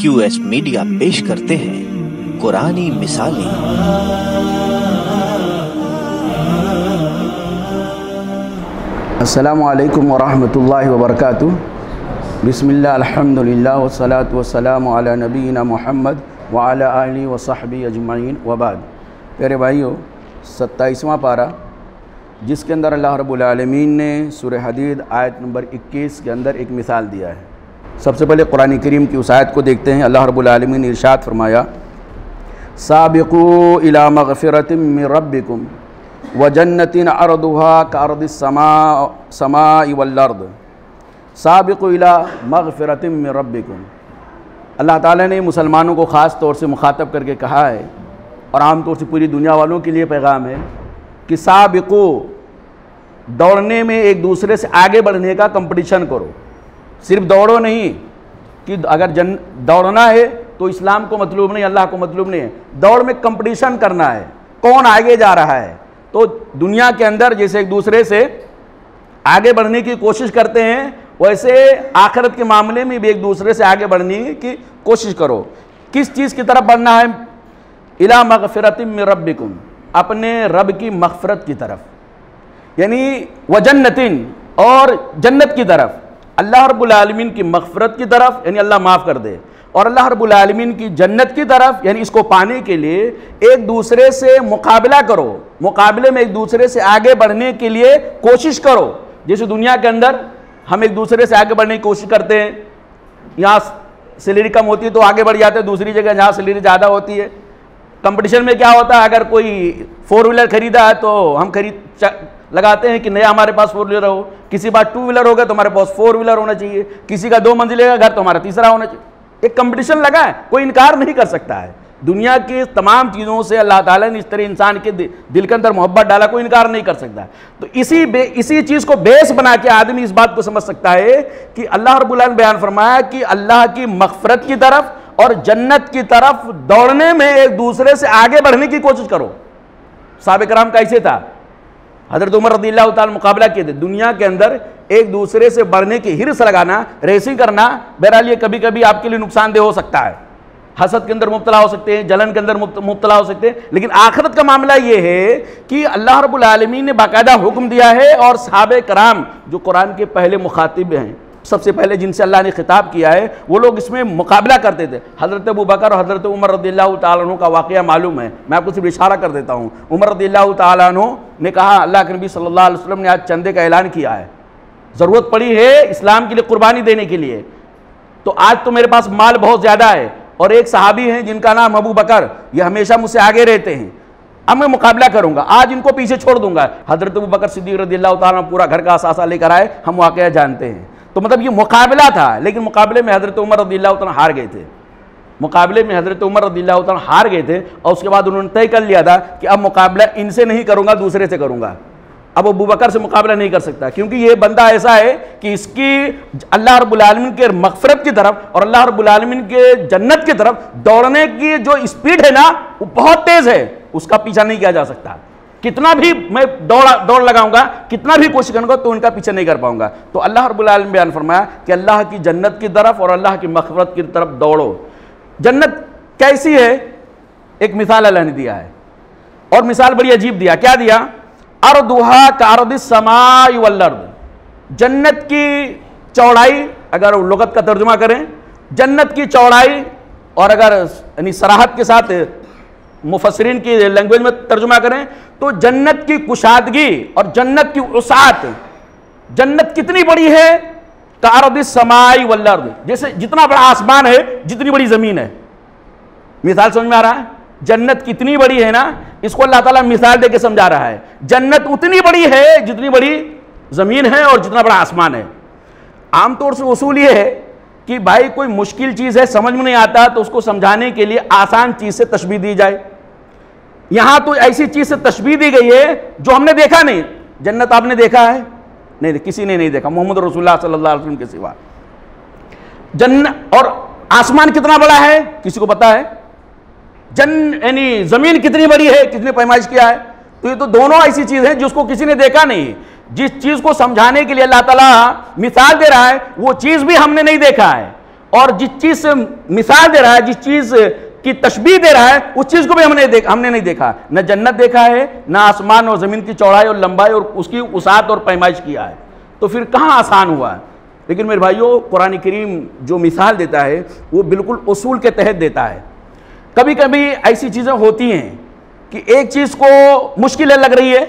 QS media पेश करते हैं कुरानी मिसालें। अस्सलामु अलैकुम वरहमतुल्लाहि वबरकातुहू। बिस्मिल्लाह अल्हम्दुलिल्लाह वस्सलातु वस्सलामु अला नबीना मुहम्मद व अला आलिहि व सहबिहि अजमईन व बाद। प्यारे भाइयों, 27वां पारा जिसके अंदर अल्लाह रब्बुल आलमीन ने सूरह हदीद आयत नंबर 21 के अंदर एक मिसाल दिया है। सबसे पहले कुरान करीम की उस आयत को देखते हैं। अल्लाह रब्बुल आलमीन ने इरशाद फरमाया, साबिक़ू इला मग़फ़िरतिम मिन रब्बिकुम व जन्नतिन अर्दुहा कअर्दिस समाई वल अर्द। साबिक़ू इला मग़फ़िरतिम मिन रब्बिकुम। अल्लाह ताला ने मुसलमानों को ख़ास तौर से मुखातब करके कहा है और आम तौर से पूरी दुनिया वालों के लिए पैगाम है कि साबिक़ू, दौड़ने में एक दूसरे से आगे बढ़ने का कंपटीशन करो। सिर्फ दौड़ो नहीं कि अगर दौड़ना है तो इस्लाम को मतलूब नहीं, अल्लाह को मतलूब नहीं है। दौड़ में कंपटीशन करना है, कौन आगे जा रहा है। तो दुनिया के अंदर जैसे एक दूसरे से आगे बढ़ने की कोशिश करते हैं, वैसे आखिरत के मामले में भी एक दूसरे से आगे बढ़ने की कोशिश करो। किस चीज़ की तरफ बढ़ना है? इला मग़फ़िरतिम मिन रब्बिकुम, अपने रब की मग़फ़िरत की तरफ, यानी व जन्नतिन, और जन्नत की तरफ। अल्लाह रब्बुल आलमीन की मग़फ़िरत की तरफ यानी अल्लाह माफ़ कर दे, और अल्लाह रब्बुल आलमीन की जन्नत की तरफ यानी इसको पाने के लिए एक दूसरे से मुकाबला करो, मुकाबले में एक दूसरे से आगे बढ़ने के लिए कोशिश करो। जैसे दुनिया के अंदर हम एक दूसरे से आगे बढ़ने की कोशिश करते हैं, यहाँ सैलरी कम होती है तो आगे बढ़ जाते हैं दूसरी जगह जहाँ सैलरी ज़्यादा होती है। कंपटीशन में क्या होता है, अगर कोई 4 व्हीलर खरीदा है तो हम लगाते हैं कि नया हमारे पास 4 व्हीलर हो, किसी बार 2 व्हीलर होगा तो हमारे पास 4 व्हीलर होना चाहिए, किसी का 2 मंजिले का घर तो हमारा तीसरा होना चाहिए। एक कंपटीशन लगा है, कोई इनकार नहीं कर सकता है। दुनिया की तमाम चीज़ों से अल्लाह ताला ने इस तरह इंसान के दिल के अंदर मोहब्बत डाला, कोई इनकार नहीं कर सकता। तो इसी चीज़ को बेस बना के आदमी इस बात को समझ सकता है कि अल्लाह रब्बुल आलमीन बयान फरमाया कि अल्लाह की मग़फ़िरत की तरफ और जन्नत की तरफ दौड़ने में एक दूसरे से आगे बढ़ने की कोशिश करो। साहबे कराम कैसे था? हज़रत उमर रज़ियल्लाहु ताला मुकाबला किए थे। दुनिया के अंदर एक दूसरे से बढ़ने की हिर्स लगाना, रेसिंग करना, बहरहाल ये कभी कभी आपके लिए नुकसानदेह हो सकता है। हसद के अंदर मुब्तला हो सकते हैं, जलन के अंदर मुब्तला हो सकते हैं, लेकिन आखिरत का मामला ये है कि अल्लाह रब्बुल आलमीन ने बाकायदा हुक्म दिया है, और सहाबे कराम जो कुरान के पहले मुखातिब हैं, सबसे पहले जिनसे अल्लाह ने खिताब किया है, वो लोग इसमें मुकाबला करते थे। हज़रत अबू बकर और हज़रत उमर रज़ियल्लाहु ताला अन्हु का वाक़या मालूम है, मैं आपको सिर्फ इशारा कर देता हूँ। उमर रज़ियल्लाहु ताला अन्हु ने कहा, अल्लाह के नबी सल्लल्लाहु अलैहि वसल्लम ने आज चंदे का ऐलान किया है, ज़रूरत पड़ी है इस्लाम के लिए कुर्बानी देने के लिए, तो आज तो मेरे पास माल बहुत ज़्यादा है, और एक सहाबी हैं जिनका नाम अबू बकर, ये हमेशा मुझसे आगे रहते हैं, अब मैं मुकाबला करूंगा, आज इनको पीछे छोड़ दूंगा। हज़रत अबू बकर सिद्दीक़ रज़ियल्लाहु ताला पूरा घर का असासा लेकर आए, हम वाक़या जानते हैं। तो मतलब ये मुकाबला था, लेकिन मुकाबले में हज़रत उमर रज़ियल्लाहु ताला हार गए थे। मुकाबले में हज़रत उमर रज़ियल्लाहु ताला हार गए थे, और उसके बाद उन्होंने तय कर लिया था कि अब मुकाबला इनसे नहीं करूंगा, दूसरे से करूंगा। अब अबू बकर से मुकाबला नहीं कर सकता, क्योंकि ये बंदा ऐसा है कि इसकी अल्लाह रब्बुल आलमीन के मग़फ़िरत की तरफ और अल्लाह रब्बुल आलमीन के जन्नत की तरफ दौड़ने की जो स्पीड है ना, वो बहुत तेज़ है, उसका पीछा नहीं किया जा सकता। कितना भी मैं दौड़ लगाऊंगा, कितना भी कोशिश करूंगा, तो उनका पीछे नहीं कर पाऊंगा। तो अल्लाह रब्बुल आलमीन बयान फरमाया कि अल्लाह की जन्नत की तरफ और अल्लाह की मग़फ़िरत की तरफ दौड़ो। जन्नत कैसी है? एक मिसाल अल्लाह ने दिया है, और मिसाल बड़ी अजीब दिया। क्या दिया? अर्दुहा कअर्दिस समाई वल अर्द। जन्नत की चौड़ाई, अगर लुगत का तर्जुमा करें, जन्नत की चौड़ाई, और अगर यानी सराहत के साथ मुफस्सिरीन की लैंग्वेज में तर्जुमा करें तो जन्नत की कुशादगी और जन्नत की वसाअत। जन्नत कितनी बड़ी है? कअर्दिस समाई वल अर्द, जैसे जितना बड़ा आसमान है जितनी बड़ी जमीन है। मिसाल समझ में आ रहा है? जन्नत कितनी बड़ी है ना, इसको अल्लाह ताला मिसाल देके समझा रहा है। जन्नत उतनी बड़ी है जितनी बड़ी जमीन है और जितना बड़ा आसमान है। आमतौर से उसूल ये है कि भाई कोई मुश्किल चीज है, समझ में नहीं आता, तो उसको समझाने के लिए आसान चीज से तशबीह दी जाए। यहां तो ऐसी चीज से तशबीह दी गई है जो हमने देखा नहीं। जन्नत आपने देखा है? नहीं, किसी ने नहीं देखा मोहम्मद रसूलुल्लाह सल्लल्लाहु अलैहि वसल्लम के सिवा। जन्नत और आसमान कितना बड़ा है किसी को पता है? यानी जमीन कितनी बड़ी है किसने पैमाइश किया है? तो ये तो दोनों ऐसी चीज है जिसको किसी ने देखा नहीं। जिस चीज को समझाने के लिए अल्लाह ताला मिसाल दे रहा है वो चीज भी हमने नहीं देखा है, और जिस चीज से मिसाल दे रहा है, जिस चीज की तशबीह दे रहा है, उस चीज को भी हमने नहीं देखा। न जन्नत देखा है, न आसमान और जमीन की चौड़ाई और लंबाई और उसकी वसाअत और पैमाइश किया है, तो फिर कहाँ आसान हुआ है। लेकिन मेरे भाइयों, कुरान करीम जो मिसाल देता है वो बिल्कुल उसूल के तहत देता है। कभी कभी ऐसी चीजें होती हैं कि एक चीज को मुश्किल लग रही है,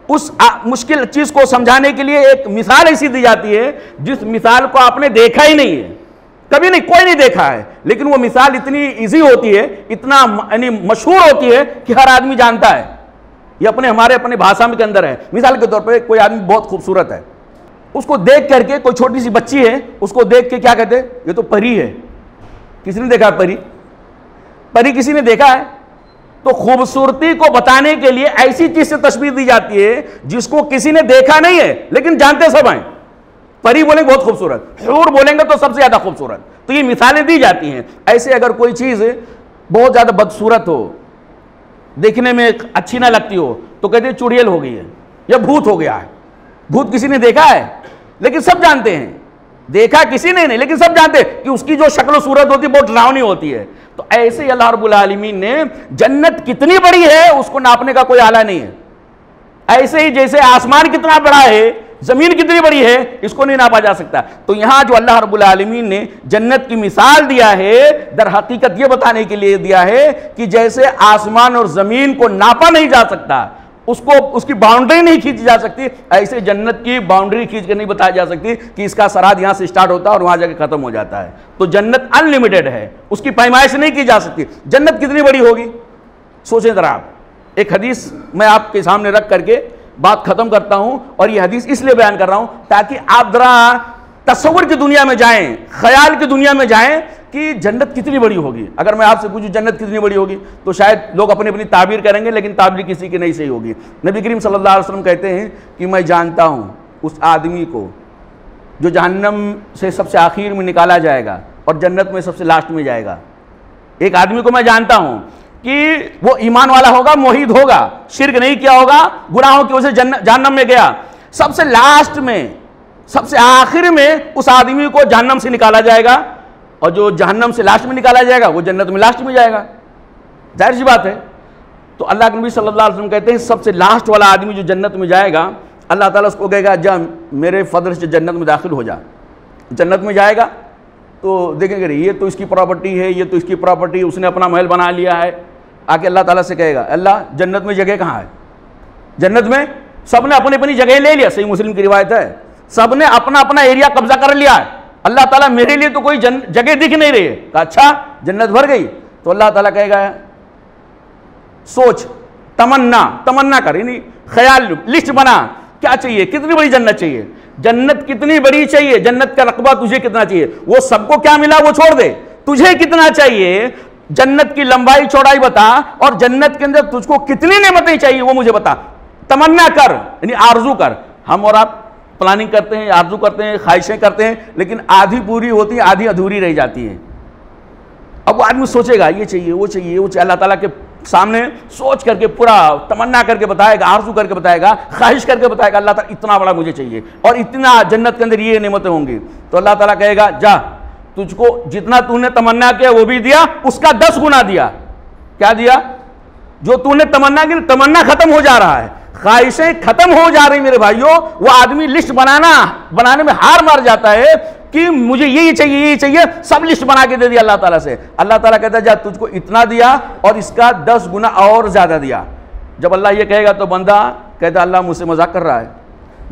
उस मुश्किल चीज को समझाने के लिए एक मिसाल ऐसी दी जाती है जिस मिसाल को आपने देखा ही नहीं है, कभी नहीं, कोई नहीं देखा है, लेकिन वो मिसाल इतनी इजी होती है, इतना यानी मशहूर होती है कि हर आदमी जानता है। ये अपने भाषा में के अंदर है। मिसाल के तौर पे कोई आदमी बहुत खूबसूरत है, उसको देख करके कोई छोटी सी बच्ची है, उसको देख के क्या कहते हैं, ये तो परी है। किसी ने देखा परी? परी किसी ने देखा है? तो खूबसूरती को बताने के लिए ऐसी चीज से तशबीह दी जाती है जिसको किसी ने देखा नहीं है लेकिन जानते सब हैं। परी बोलेंगे बहुत खूबसूरत, हूर बोलेंगे तो सबसे ज्यादा खूबसूरत। तो ये मिसालें दी जाती हैं। ऐसे अगर कोई चीज बहुत ज्यादा बदसूरत हो, देखने में अच्छी ना लगती हो, तो कहते हैं चुड़ैल हो गई है या भूत हो गया है। भूत किसी ने देखा है लेकिन सब जानते हैं, देखा किसी ने नहीं लेकिन सब जानते हैं कि उसकी जो शक्ल सूरत होती है बहुत डरावनी होती है। तो ऐसे अल्लाह रब्बुल आलमीन ने जन्नत कितनी बड़ी है उसको नापने का कोई आला नहीं है। ऐसे ही जैसे आसमान कितना बड़ा है, जमीन कितनी बड़ी है, इसको नहीं नापा जा सकता। तो यहां जो अल्लाह रब्बुल आलमीन ने जन्नत की मिसाल दिया है, दर हकीकत यह बताने के लिए दिया है कि जैसे आसमान और जमीन को नापा नहीं जा सकता, उसको उसकी बाउंड्री नहीं खींची जा सकती, ऐसे जन्नत की बाउंड्री खींच कर नहीं बताई जा सकती कि इसका सराद यहां से स्टार्ट होता है और वहां जाके खत्म हो जाता है। तो जन्नत अनलिमिटेड है, उसकी पैमाइश नहीं की जा सकती। जन्नत कितनी बड़ी होगी सोचें जरा आप। एक हदीस मैं आपके सामने रख करके बात खत्म करता हूं, और यह हदीस इसलिए बयान कर रहा हूं ताकि आप जरा तस्वुर की दुनिया में जाएं, ख्याल की दुनिया में जाएं कि जन्नत कितनी बड़ी होगी। अगर मैं आपसे पूछूं जन्नत कितनी बड़ी होगी तो शायद लोग अपनी अपनी ताबीर करेंगे, लेकिन ताबीर किसी की नहीं सही होगी। नबी करीम सल्लल्लाहु अलैहि वसल्लम कहते हैं कि मैं जानता हूं उस आदमी को जो जहन्नम से सबसे आखिर में निकाला जाएगा और जन्नत में सबसे लास्ट में जाएगा। एक आदमी को मैं जानता हूं कि वो ईमान वाला होगा, मोहिद होगा, शिर्क नहीं किया होगा, गुनाहों की वजह से जहन्नम में गया, सबसे लास्ट में, सबसे आखिर में उस आदमी को जहन्नम से निकाला जाएगा, और जो जहन्नम से लास्ट में निकाला जाएगा वो जन्नत में लास्ट में जाएगा। जाहिर सी बात है। तो अल्लाह के नबी सल्लल्लाहु अलैहि वसल्लम कहते हैं सबसे लास्ट वाला आदमी जो जन्नत में जाएगा, अल्लाह ताला उसको कहेगा जा मेरे फजल से जन्नत में दाखिल हो जा। जन्नत में जाएगा तो देखेंगे ये तो इसकी प्रॉपर्टी है, ये तो इसकी प्रॉपर्टी, उसने अपना महल बना लिया है। आके अल्लाह ताला से कहेगा अल्लाह जन्नत में जगह कहाँ है? जन्नत में सबने अपनी अपनी जगह ले लिया, सही मुस्लिम की रिवायत है, सबने अपना अपना एरिया कब्जा कर लिया है। अल्लाह ताला मेरे लिए तो कोई जगह दिख नहीं रही है। अच्छा जन्नत भर गई तो अल्लाह ताला कहेगा सोच, तमन्ना कर, यानी ख्याल, लिस्ट बना, क्या चाहिए, कितनी बड़ी जन्नत चाहिए, जन्नत कितनी बड़ी चाहिए, जन्नत का रकबा तुझे कितना चाहिए। वो सबको क्या मिला वो छोड़ दे, तुझे कितना चाहिए, जन्नत की लंबाई चौड़ाई बता, और जन्नत के अंदर तुझको कितनी नेमतें चाहिए वो मुझे बता। तमन्ना कर, यानी आरजू कर। हम और आप प्लानिंग करते हैं, आरजू करते हैं, ख्वाहिशें करते हैं, लेकिन आधी पूरी होती है, आधी अधूरी रह जाती है। अब वो आदमी सोचेगा ये चाहिए, वो चाहिए, वो चाहिए, अल्लाह ताला के सामने सोच करके पूरा तमन्ना करके बताएगा, आरजू करके बताएगा, ख्वाहिश करके बताएगा अल्लाह ताला इतना बड़ा मुझे चाहिए और इतना जन्नत के अंदर ये नेमतें होंगी। तो अल्लाह ताला कहेगा जा तुझको जितना तूने तमन्ना किया वो भी दिया, उसका 10 गुना दिया। क्या दिया? जो तूने तमन्ना की, तमन्ना खत्म हो जा रहा है, ख्वाहिशें खत्म हो जा रही मेरे भाइयों। वो आदमी लिस्ट बनाने में हार मार जाता है कि मुझे यही चाहिए, यही चाहिए, सब लिस्ट बना के दे दिया अल्लाह ताला से। अल्लाह ताला कहता है जा तुझको इतना दिया और इसका 10 गुना और ज्यादा दिया। जब अल्लाह ये कहेगा तो बंदा कहता अल्लाह मुझसे मजाक कर रहा है,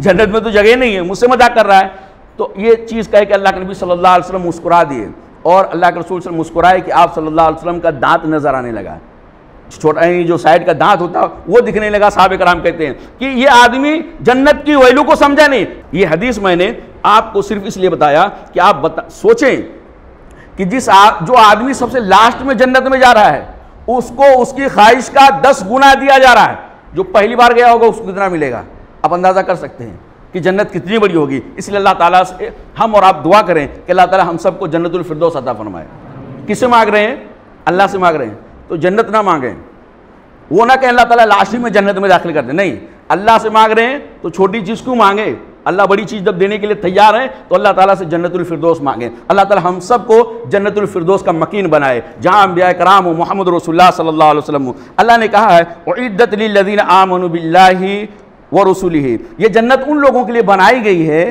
जन्नत में तो जगह नहीं है, मुझसे मजाक कर रहा है। तो ये चीज कह के अल्लाह के नबी सल्लल्लाहु अलैहि वसल्लम मुस्कुरा दिए, और अल्लाह के रसूल मुस्कुराए कि आप सल्लल्लाहु अलैहि वसल्लम का दांत नजर आने लगा, छोटा जो साइड का दांत होता वो दिखने लगा। साहब कराम कहते हैं कि ये आदमी जन्नत की वैल्यू को समझा नहीं। ये हदीस मैंने आपको सिर्फ इसलिए बताया कि आप सोचें कि जो आदमी सबसे लास्ट में जन्नत में जा रहा है उसको उसकी ख्वाहिश का 10 गुना दिया जा रहा है। जो पहली बार गया होगा उसको कितना मिलेगा, आप अंदाजा कर सकते हैं कि जन्नत कितनी बड़ी होगी। इसलिए अल्लाह ताला से हम और आप दुआ करें कि अल्लाह ताला हम सबको जन्नतुल फिरदौस अता फरमाए। किससे मांग रहे हैं? अल्लाह से मांग रहे हैं। तो जन्नत ना मांगे, वो ना कहें अल्लाह ताला लास्ट में जन्नत में दाखिल कर दे, नहीं, अल्लाह से मांग रहे हैं तो छोटी चीज क्यों मांगे, अल्लाह बड़ी चीज़ जब देने के लिए तैयार है तो अल्लाह ताला से जन्नतुल फिरदौस मांगे। अल्लाह ताला हम सबको जन्नतुल फिरदौस का मकीन बनाए, जहाँ अंबिया कराम हो, मोहम्मद रसूलुल्लाह सल्लल्लाहु अलैहि वसल्लम हो। अल्लाह ने कहा है उइद्दत लिल्लज़ीना आमनु बिल्लाहि व रसूलिही, ये जन्नत उन लोगों के लिए बनाई गई है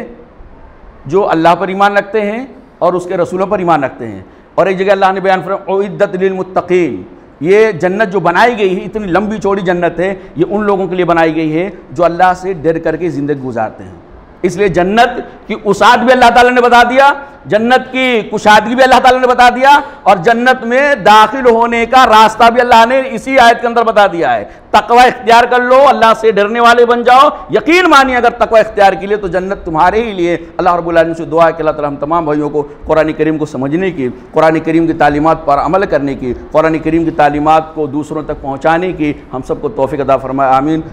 जो अल्लाह पर ईमान रखते हैं और उसके रसूलों पर ईमान रखते हैं। और एक जगह अल्लाह ने बयान फरमाया उइद्दत लिल मुत्तकीन, ये जन्नत जो बनाई गई है, इतनी लंबी चौड़ी जन्नत है, ये उन लोगों के लिए बनाई गई है जो अल्लाह से डर करके ज़िंदगी गुजारते हैं। इसलिए जन्नत की उसात भी अल्लाह ताला ने बता दिया, जन्नत की कुशादगी भी अल्लाह ताला ने बता दिया, और जन्नत में दाखिल होने का रास्ता भी अल्लाह ने इसी आयत के अंदर बता दिया है। तकवा इख्तियार कर लो, अल्लाह से डरने वाले बन जाओ, यकीन मानिए अगर तकवा इख्तियार के लिए तो जन्नत तुम्हारे ही लिए। अल्लाह रब्बुल आलमीन से दुआ है कि अल्लाह ताला हम तमाम भाइयों को कुरान करीम को समझने की, कुरान करीम की तालीमात पर अमल करने की, कुरान करीम की तालीमात को दूसरों तक पहुँचाने की हम सबको तौफीक अता फरमाए। आमीन।